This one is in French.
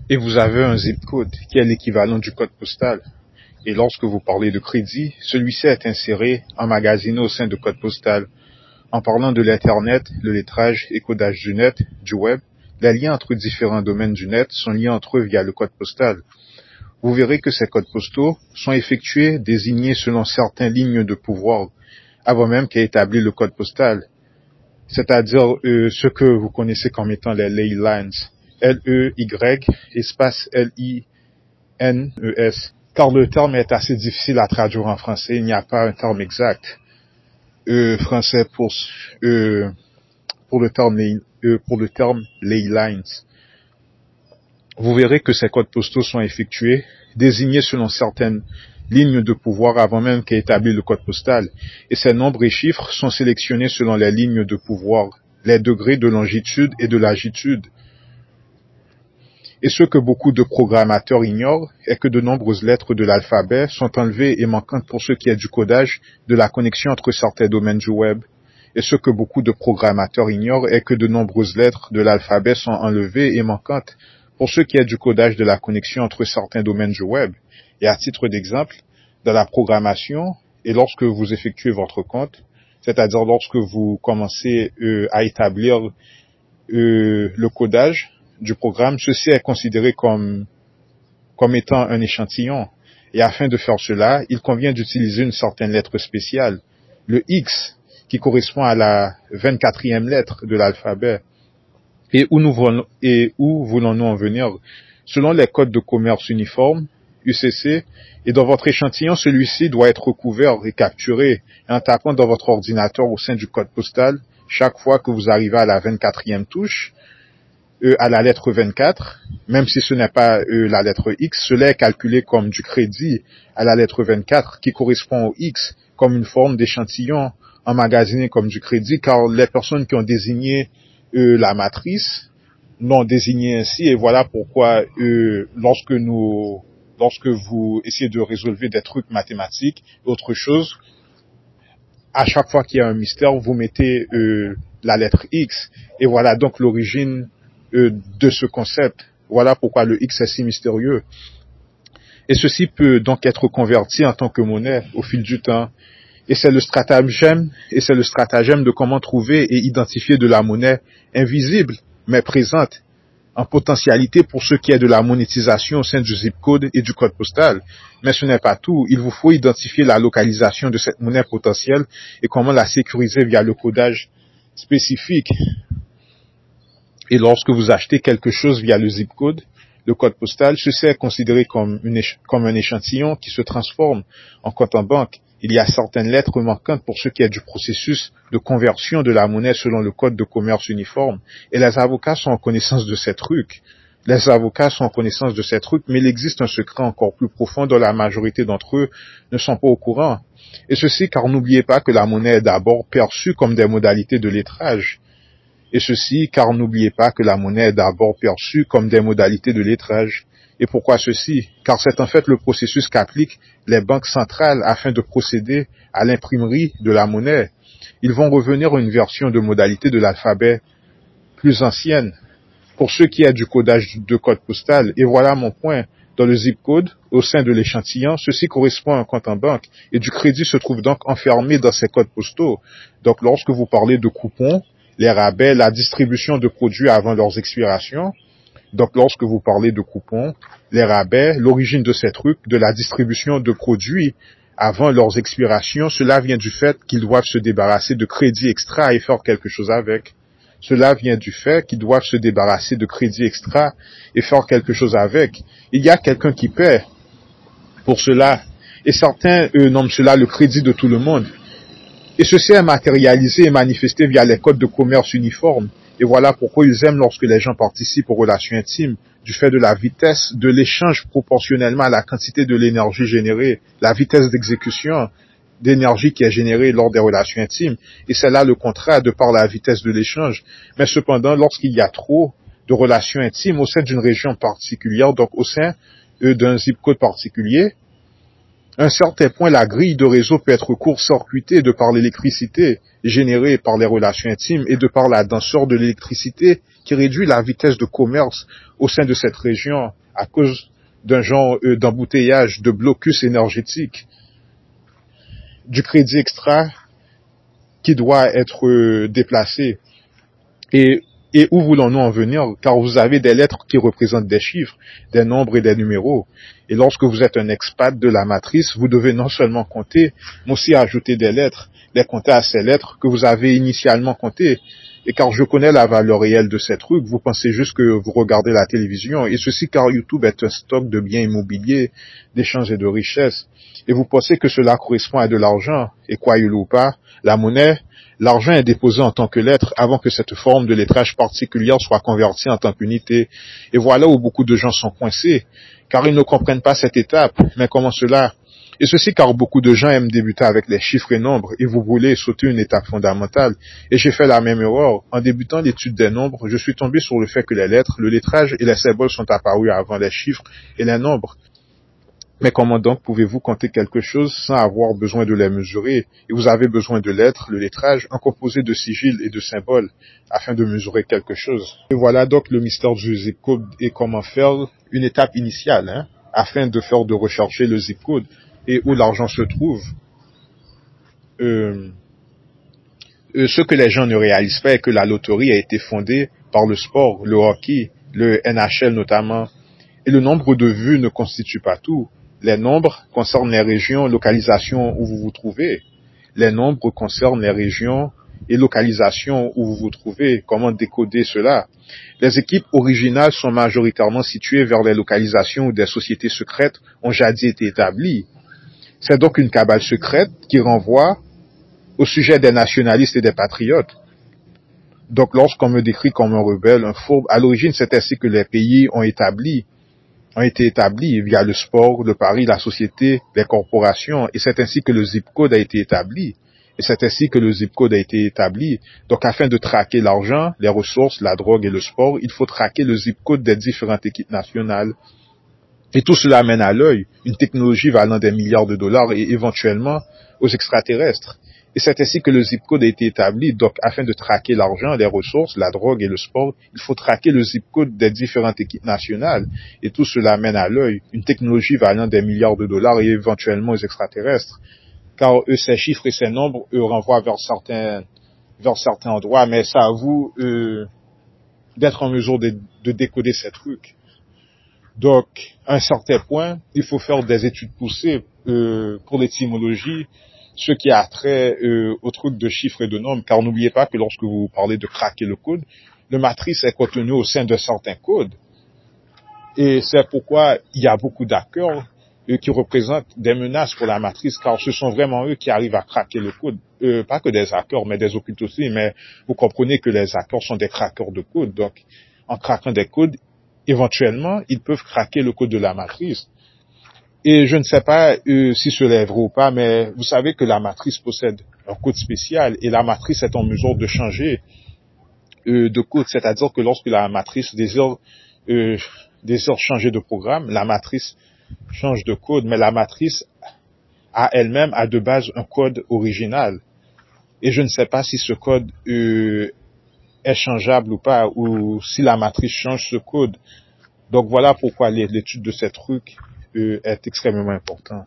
et vous avez un zip code qui est l'équivalent du code postal. Et lorsque vous parlez de crédit, celui-ci est inséré, emmagasiné au sein de code postal. En parlant de l'Internet, le lettrage et codage du net, du web, les liens entre différents domaines du net sont liés entre eux via le code postal. Vous verrez que ces codes postaux sont effectués, désignés selon certaines lignes de pouvoir, avant même qu'ait établi le code postal, c'est-à-dire ce que vous connaissez comme étant les ley lines, L-E-Y, espace L-I-N-E-S. Car le terme est assez difficile à traduire en français, il n'y a pas un terme exact français pour le terme ley lines. Vous verrez que ces codes postaux sont effectués, désignés selon certaines lignes de pouvoir avant même qu'ait établi le code postal, et ces nombres et chiffres sont sélectionnés selon les lignes de pouvoir, les degrés de longitude et de latitude. Et ce que beaucoup de programmateurs ignorent est que de nombreuses lettres de l'alphabet sont enlevées et manquantes pour ce qui est du codage de la connexion entre certains domaines du web. Et ce que beaucoup de programmateurs ignorent est que de nombreuses lettres de l'alphabet sont enlevées et manquantes pour ce qui est du codage de la connexion entre certains domaines du web. Et à titre d'exemple, dans la programmation, et lorsque vous effectuez votre compte, c'est-à-dire lorsque vous commencez à établir le codage du programme, ceci est considéré comme étant un échantillon. Et afin de faire cela, il convient d'utiliser une certaine lettre spéciale, le X, qui correspond à la 24e lettre de l'alphabet. Et où voulons-nous en venir? Selon les codes de commerce uniforme, UCC, et dans votre échantillon, celui-ci doit être recouvert et capturé en tapant dans votre ordinateur au sein du code postal chaque fois que vous arrivez à la 24e touche, à la lettre 24, même si ce n'est pas la lettre X, cela est calculé comme du crédit à la lettre 24 qui correspond au X comme une forme d'échantillon emmagasiné comme du crédit, car les personnes qui ont désigné la matrice l'ont désigné ainsi, et voilà pourquoi lorsque vous essayez de résoudre des trucs mathématiques, autre chose, à chaque fois qu'il y a un mystère, vous mettez la lettre X, et voilà donc l'origine de ce concept. Voilà pourquoi le X est si mystérieux. Et ceci peut donc être converti en tant que monnaie au fil du temps. Et c'est le stratagème de comment trouver et identifier de la monnaie invisible, mais présente en potentialité pour ce qui est de la monétisation au sein du zip code et du code postal. Mais ce n'est pas tout. Il vous faut identifier la localisation de cette monnaie potentielle et comment la sécuriser via le codage spécifique. Et lorsque vous achetez quelque chose via le zip code, le code postal, ceci est considéré comme un échantillon qui se transforme en compte en banque. Il y a certaines lettres manquantes pour ce qui est du processus de conversion de la monnaie selon le code de commerce uniforme. Et les avocats sont en connaissance de ces trucs. Mais il existe un secret encore plus profond dont la majorité d'entre eux ne sont pas au courant. Et ceci car n'oubliez pas que la monnaie est d'abord perçue comme des modalités de lettrage. Et pourquoi ceci? Car c'est en fait le processus qu'appliquent les banques centrales afin de procéder à l'imprimerie de la monnaie. Ils vont revenir à une version de modalité de l'alphabet plus ancienne pour ce qui est du codage de code postal. Et voilà mon point. Dans le zip code, au sein de l'échantillon, ceci correspond à un compte en banque et du crédit se trouve donc enfermé dans ces codes postaux. Donc lorsque vous parlez de coupons, les rabais, la distribution de produits avant leurs expirations, donc lorsque vous parlez de coupons, les rabais, l'origine de ces trucs, de la distribution de produits avant leurs expirations, cela vient du fait qu'ils doivent se débarrasser de crédits extra et faire quelque chose avec. Il y a quelqu'un qui paie pour cela, et certains nomment cela le crédit de tout le monde. Et ceci est matérialisé et manifesté via les codes de commerce uniformes. Et voilà pourquoi ils aiment lorsque les gens participent aux relations intimes, du fait de la vitesse de l'échange proportionnellement à la quantité de l'énergie générée, la vitesse d'exécution d'énergie qui est générée lors des relations intimes. Et c'est là le contraire de par la vitesse de l'échange. Mais cependant, lorsqu'il y a trop de relations intimes au sein d'une région particulière, donc au sein d'un zip code particulier, À un certain point, la grille de réseau peut être court-circuitée de par l'électricité générée par les relations intimes et de par la denseur de l'électricité qui réduit la vitesse de commerce au sein de cette région à cause d'un genre d'embouteillage, de blocus énergétique, du crédit extra qui doit être déplacé. Et, et où voulons-nous en venir? Car vous avez des lettres qui représentent des chiffres, des nombres et des numéros. Et lorsque vous êtes un expat de la matrice, vous devez non seulement compter, mais aussi ajouter des lettres, les compter à ces lettres que vous avez initialement comptées. Et car je connais la valeur réelle de ces trucs, vous pensez juste que vous regardez la télévision, et ceci car YouTube est un stock de biens immobiliers, d'échanges et de richesses. Et vous pensez que cela correspond à de l'argent, et croyez-le ou pas, la monnaie, l'argent est déposé en tant que lettre avant que cette forme de lettrage particulière soit convertie en tant qu'unité. Et voilà où beaucoup de gens sont coincés, car ils ne comprennent pas cette étape. Mais comment cela? Et ceci car beaucoup de gens aiment débuter avec les chiffres et nombres et vous voulez sauter une étape fondamentale. Et j'ai fait la même erreur. En débutant l'étude des nombres, je suis tombé sur le fait que les lettres, le lettrage et les symboles sont apparus avant les chiffres et les nombres. Mais comment donc pouvez-vous compter quelque chose sans avoir besoin de les mesurer? Et vous avez besoin de lettres, le lettrage, un composé de sigils et de symboles, afin de mesurer quelque chose. Et voilà donc le mystère du zip code et comment faire une étape initiale, afin de faire de rechercher le zip code et où l'argent se trouve. Ce que les gens ne réalisent pas est que la loterie a été fondée par le sport, le hockey, le NHL notamment. Et le nombre de vues ne constitue pas tout. Les nombres concernent les régions, localisations où vous vous trouvez. Les nombres concernent les régions et localisations où vous vous trouvez. Comment décoder cela? Les équipes originales sont majoritairement situées vers les localisations où des sociétés secrètes ont jadis été établies. C'est donc une cabale secrète qui renvoie au sujet des nationalistes et des patriotes. Donc lorsqu'on me décrit comme un rebelle, un fourbe, à l'origine c'est ainsi que les pays ont été établis via le sport, le pari, la société, les corporations, et c'est ainsi que le zip code a été établi. Donc, afin de traquer l'argent, les ressources, la drogue et le sport, il faut traquer le zip code des différentes équipes nationales. Et tout cela mène à l'œil une technologie valant des milliards de dollars et éventuellement aux extraterrestres. Et c'est ainsi que le zip code a été établi. Donc, afin de traquer l'argent, les ressources, la drogue et le sport, il faut traquer le zip code des différentes équipes nationales. Et tout cela mène à l'œil une technologie valant des milliards de dollars et éventuellement aux extraterrestres. Car eux, ces chiffres et ces nombres, eux, renvoient vers certains endroits. Mais c'est à vous d'être en mesure de décoder ces trucs. Donc, à un certain point, il faut faire des études poussées pour l'étymologie, ce qui a trait au truc de chiffres et de nombres, car n'oubliez pas que lorsque vous parlez de craquer le code, le matrice est contenu au sein de certains codes. Et c'est pourquoi il y a beaucoup d'hackers qui représentent des menaces pour la matrice, car ce sont vraiment eux qui arrivent à craquer le code. Pas que des hackers, mais des occultes aussi, mais vous comprenez que les hackers sont des craqueurs de code. Donc, en craquant des codes, éventuellement, ils peuvent craquer le code de la matrice. Et je ne sais pas si cela est vrai ou pas, mais vous savez que la matrice possède un code spécial et la matrice est en mesure de changer de code. C'est-à-dire que lorsque la matrice désire changer de programme, la matrice change de code, mais la matrice a elle-même a de base un code original. Et je ne sais pas si ce code est changeable ou pas, ou si la matrice change ce code. Donc voilà pourquoi l'étude de ces trucs est extrêmement importante.